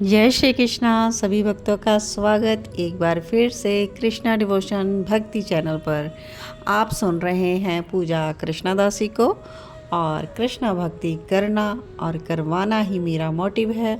जय श्री कृष्णा। सभी भक्तों का स्वागत एक बार फिर से कृष्णा डिवोशन भक्ति चैनल पर। आप सुन रहे हैं पूजा कृष्णादासी को, और कृष्णा भक्ति करना और करवाना ही मेरा मोटिव है।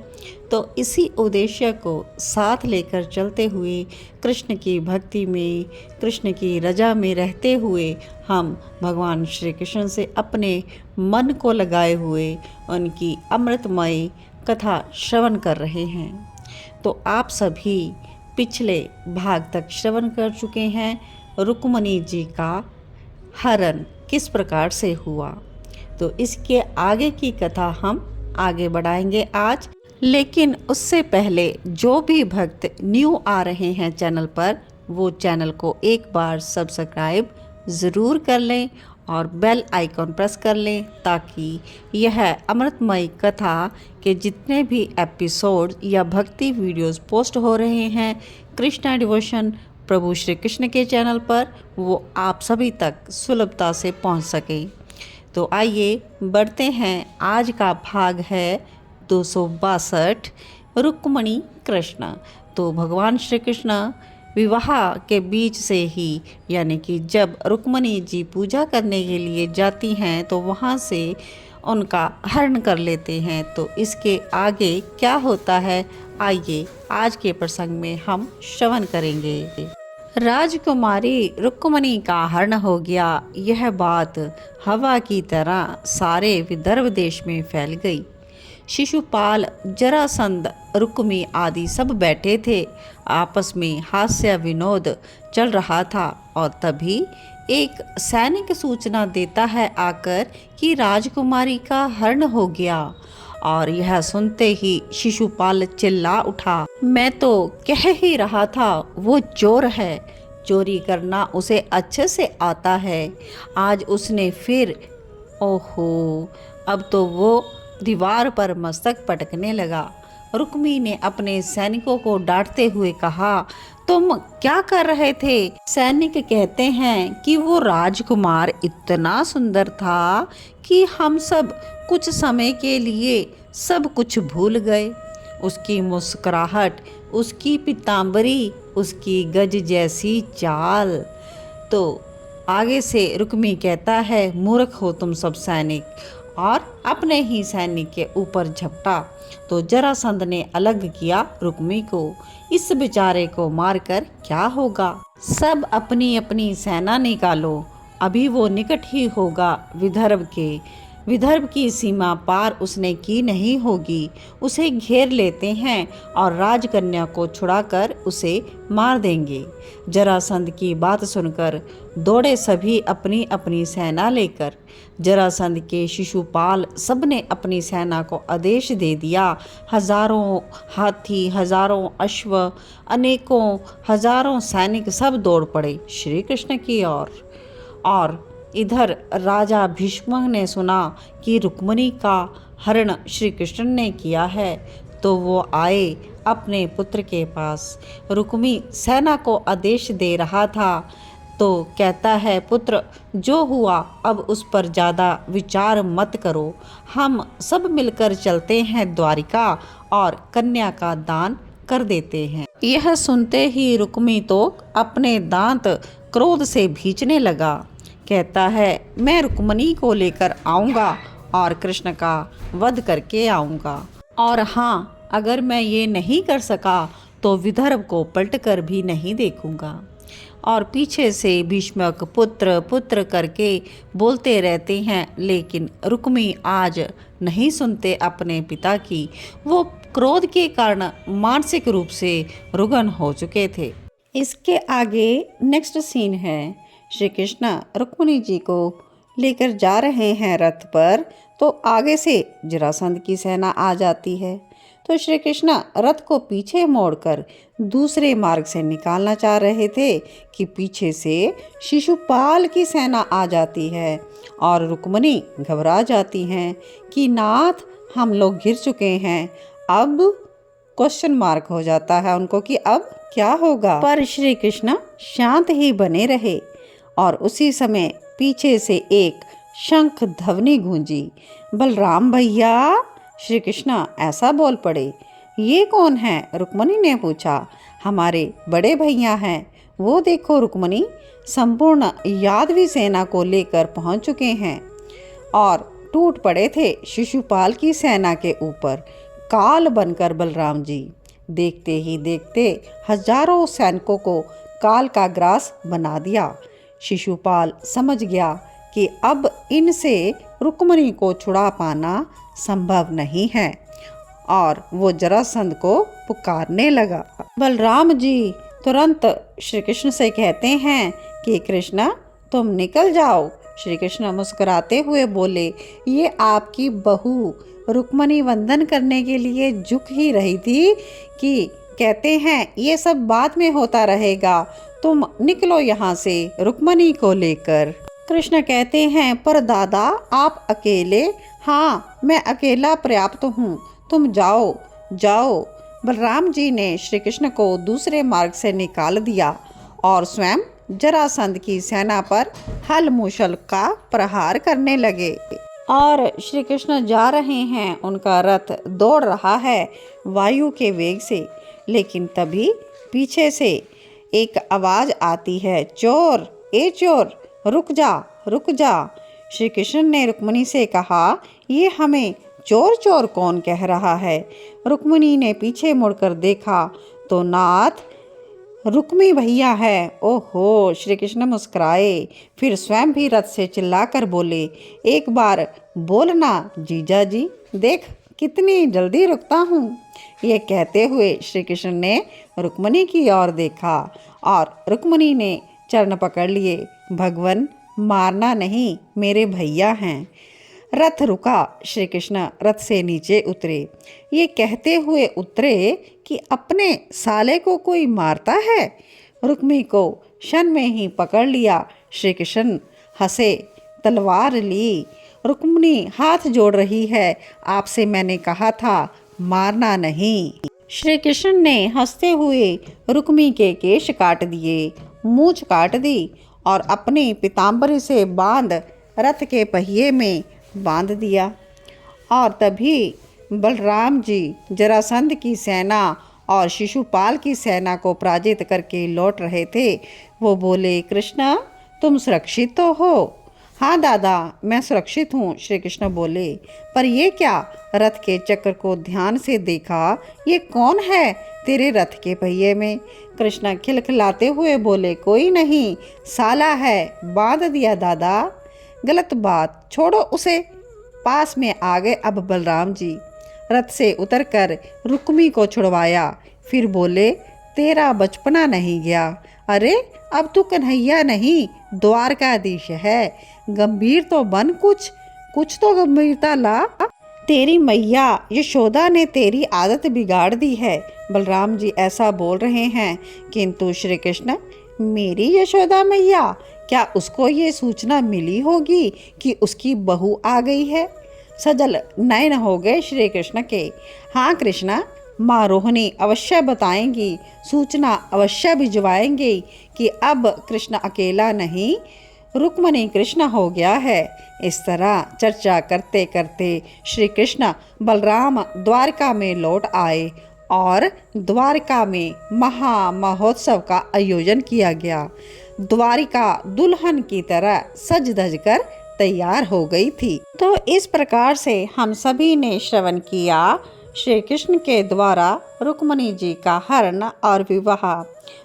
तो इसी उद्देश्य को साथ लेकर चलते हुए कृष्ण की भक्ति में, कृष्ण की रजा में रहते हुए हम भगवान श्री कृष्ण से अपने मन को लगाए हुए उनकी अमृतमय कथा श्रवण कर रहे हैं। तो आप सभी पिछले भाग तक श्रवण कर चुके हैं रुक्मणी जी का हरण किस प्रकार से हुआ। तो इसके आगे की कथा हम आगे बढ़ाएंगे आज। लेकिन उससे पहले जो भी भक्त न्यू आ रहे हैं चैनल पर, वो चैनल को एक बार सब्सक्राइब ज़रूर कर लें और बेल आइकॉन प्रेस कर लें, ताकि यह अमृतमय कथा के जितने भी एपिसोड या भक्ति वीडियोस पोस्ट हो रहे हैं कृष्णा डिवोशन प्रभु श्री कृष्ण के चैनल पर, वो आप सभी तक सुलभता से पहुंच सके। तो आइए बढ़ते हैं। आज का भाग है 262 रुक्मणी कृष्ण। तो भगवान श्री कृष्ण विवाह के बीच से ही, यानी कि जब रुक्मणी जी पूजा करने के लिए जाती हैं तो वहाँ से उनका हरण कर लेते हैं। तो इसके आगे क्या होता है, आइए आज के प्रसंग में हम श्रवण करेंगे। राजकुमारी रुक्मणी का हरण हो गया, यह बात हवा की तरह सारे विदर्भ देश में फैल गई। शिशुपाल, जरासंध, रुक्मी आदि सब बैठे थे। आपस में हास्य विनोद चल रहा था और तभी एक सैनिक सूचना देता है आकर कि राजकुमारी का हरण हो गया। और यह सुनते ही शिशुपाल चिल्ला उठा, मैं तो कह ही रहा था वो चोर है, चोरी करना उसे अच्छे से आता है। आज उसने फिर, ओहो, अब तो वो दीवार पर मस्तक पटकने लगा। रुक्मी ने अपने सैनिकों को डांटते हुए कहा, तुम क्या कर रहे थे? सैनिक कहते हैं कि वो राजकुमार इतना सुंदर था कि हम सब कुछ समय के लिए सब कुछ भूल गए। उसकी मुस्कुराहट, उसकी पीतांबरी, उसकी गज जैसी चाल। तो आगे से रुक्मी कहता है, मूर्ख हो तुम सब सैनिक, और अपने ही सैनिक के ऊपर झपटा। तो जरासंध ने अलग किया रुक्मी को, इस बेचारे को मारकर क्या होगा, सब अपनी अपनी सेना निकालो, अभी वो निकट ही होगा विदर्भ के। विदर्भ की सीमा पार उसने की नहीं होगी, उसे घेर लेते हैं और राजकन्या को छुड़ाकर उसे मार देंगे। जरासंध की बात सुनकर दौड़े सभी अपनी अपनी सेना लेकर। जरासंध के शिशुपाल सबने अपनी सेना को आदेश दे दिया। हजारों हाथी, हजारों अश्व, अनेकों हजारों सैनिक सब दौड़ पड़े श्री कृष्ण की ओर। और इधर राजा भीष्म ने सुना कि रुक्मणी का हरण श्री कृष्ण ने किया है, तो वो आए अपने पुत्र के पास। रुक्मी सेना को आदेश दे रहा था, तो कहता है, पुत्र जो हुआ अब उस पर ज़्यादा विचार मत करो, हम सब मिलकर चलते हैं द्वारिका और कन्या का दान कर देते हैं। यह सुनते ही रुक्मी तो अपने दांत क्रोध से भींचने लगा। कहता है, मैं रुक्मणी को लेकर आऊँगा और कृष्ण का वध करके आऊँगा, और हाँ, अगर मैं ये नहीं कर सका तो विदर्भ को पलट कर भी नहीं देखूँगा। और पीछे से भीष्मक पुत्र पुत्र करके बोलते रहते हैं, लेकिन रुक्मी आज नहीं सुनते अपने पिता की। वो क्रोध के कारण मानसिक रूप से रुग्ण हो चुके थे। इसके आगे नेक्स्ट सीन है, श्री कृष्ण रुक्मिणी जी को लेकर जा रहे हैं रथ पर, तो आगे से जरासंध की सेना आ जाती है। तो श्री कृष्ण रथ को पीछे मोड़कर दूसरे मार्ग से निकालना चाह रहे थे कि पीछे से शिशुपाल की सेना आ जाती है और रुक्मिणी घबरा जाती हैं कि नाथ, हम लोग गिर चुके हैं। अब क्वेश्चन मार्क हो जाता है उनको कि अब क्या होगा, पर श्री कृष्ण शांत ही बने रहे। और उसी समय पीछे से एक शंख ध्वनि गूंजी, बलराम भैया, श्री कृष्ण ऐसा बोल पड़े। ये कौन है? रुक्मणी ने पूछा। हमारे बड़े भैया हैं। वो देखो रुक्मणी, संपूर्ण यादवी सेना को लेकर पहुंच चुके हैं और टूट पड़े थे शिशुपाल की सेना के ऊपर काल बनकर बलराम जी। देखते ही देखते हजारों सैनिकों को काल का ग्रास बना दिया। शिशुपाल समझ गया कि अब इनसे रुक्मणी को छुड़ा पाना संभव नहीं है और वो जरासंध को पुकारने लगा। बलराम जी तुरंत श्री कृष्ण से कहते हैं कि कृष्णा, तुम निकल जाओ। श्री कृष्ण मुस्कुराते हुए बोले, ये आपकी बहू रुक्मणी वंदन करने के लिए झुक ही रही थी कि कहते हैं ये सब बाद में होता रहेगा, तुम निकलो यहाँ से रुक्मणी को लेकर। कृष्ण कहते हैं, पर दादा आप अकेले? हाँ, मैं अकेला पर्याप्त हूँ, तुम जाओ जाओ। बलराम जी ने श्री कृष्ण को दूसरे मार्ग से निकाल दिया और स्वयं जरासंध की सेना पर हल मूसल का प्रहार करने लगे। और श्री कृष्ण जा रहे हैं, उनका रथ दौड़ रहा है वायु के वेग से। लेकिन तभी पीछे से एक आवाज आती है, चोर, ए चोर, रुक जा रुक जा। श्री कृष्ण ने रुक्मणी से कहा, ये हमें चोर चोर कौन कह रहा है? रुक्मणी ने पीछे मुड़कर देखा तो नाथ रुक्मी भैया है। ओहो! श्री कृष्ण मुस्कुराए, फिर स्वयं भी रथ से चिल्लाकर बोले, एक बार बोलना जीजा जी, देख कितनी जल्दी रुकता हूँ। ये कहते हुए श्री कृष्ण ने रुक्मणी की ओर देखा और रुक्मणी ने चरण पकड़ लिए। भगवन, मारना नहीं, मेरे भैया हैं। रथ रुका। श्री कृष्ण रथ से नीचे उतरे। ये कहते हुए उतरे कि अपने साले को कोई मारता है। रुक्मी को क्षण में ही पकड़ लिया। श्री कृष्ण हंसे, तलवार ली। रुक्मिणी हाथ जोड़ रही है, आपसे मैंने कहा था मारना नहीं। श्री कृष्ण ने हंसते हुए रुक्मी के केश काट दिए, मूंछ काट दी और अपनी पीताम्बरी से बांध रथ के पहिए में बांध दिया। और तभी बलराम जी जरासंध की सेना और शिशुपाल की सेना को पराजित करके लौट रहे थे। वो बोले, कृष्णा, तुम सुरक्षित तो हो? हाँ दादा, मैं सुरक्षित हूँ, श्री कृष्ण बोले। पर ये क्या? रथ के चक्र को ध्यान से देखा, ये कौन है तेरे रथ के पहिए में? कृष्ण खिलखिलाते हुए बोले, कोई नहीं, साला है, बांध दिया दादा। गलत बात, छोड़ो उसे। पास में आ गए अब बलराम जी। रथ से उतरकर रुक्मी को छुड़वाया, फिर बोले, तेरा बचपना नहीं गया? अरे अब तू कन्हैया नहीं, द्वारकाधीश है। गंभीर तो बन, कुछ तो गंभीरता ला। तेरी मैया यशोदा ने तेरी आदत बिगाड़ दी है। बलराम जी ऐसा बोल रहे हैं, किंतु श्री कृष्ण, मेरी यशोदा मैया, क्या उसको ये सूचना मिली होगी कि उसकी बहू आ गई है? सजल नयन हो गए श्री कृष्ण के। हाँ कृष्णा, माँ रोहिणी अवश्य बताएंगी, सूचना अवश्य भिजवाएंगे कि अब कृष्ण अकेला नहीं, रुक्मणी कृष्ण हो गया है। इस तरह चर्चा करते करते श्री कृष्ण बलराम द्वारका में लौट आए और द्वारका में महा महोत्सव का आयोजन किया गया। द्वारिका दुल्हन की तरह सज धज कर तैयार हो गई थी। तो इस प्रकार से हम सभी ने श्रवण किया श्री कृष्ण के द्वारा रुक्मणी जी का हरण और विवाह।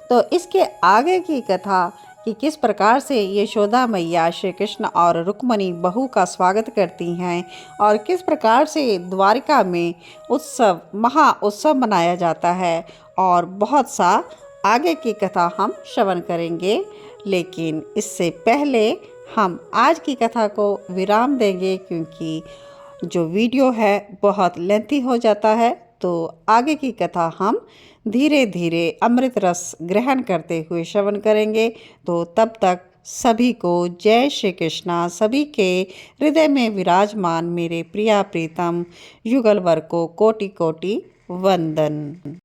तो इसके आगे की कथा कि किस प्रकार से यशोदा मैया श्री कृष्ण और रुक्मणी बहू का स्वागत करती हैं और किस प्रकार से द्वारिका में उत्सव महा उत्सव मनाया जाता है, और बहुत सा आगे की कथा हम श्रवण करेंगे। लेकिन इससे पहले हम आज की कथा को विराम देंगे, क्योंकि जो वीडियो है बहुत लेंथी हो जाता है। तो आगे की कथा हम धीरे धीरे अमृत रस ग्रहण करते हुए श्रवण करेंगे। तो तब तक सभी को जय श्री कृष्णा। सभी के हृदय में विराजमान मेरे प्रिया प्रीतम युगलवर को कोटि कोटि वंदन।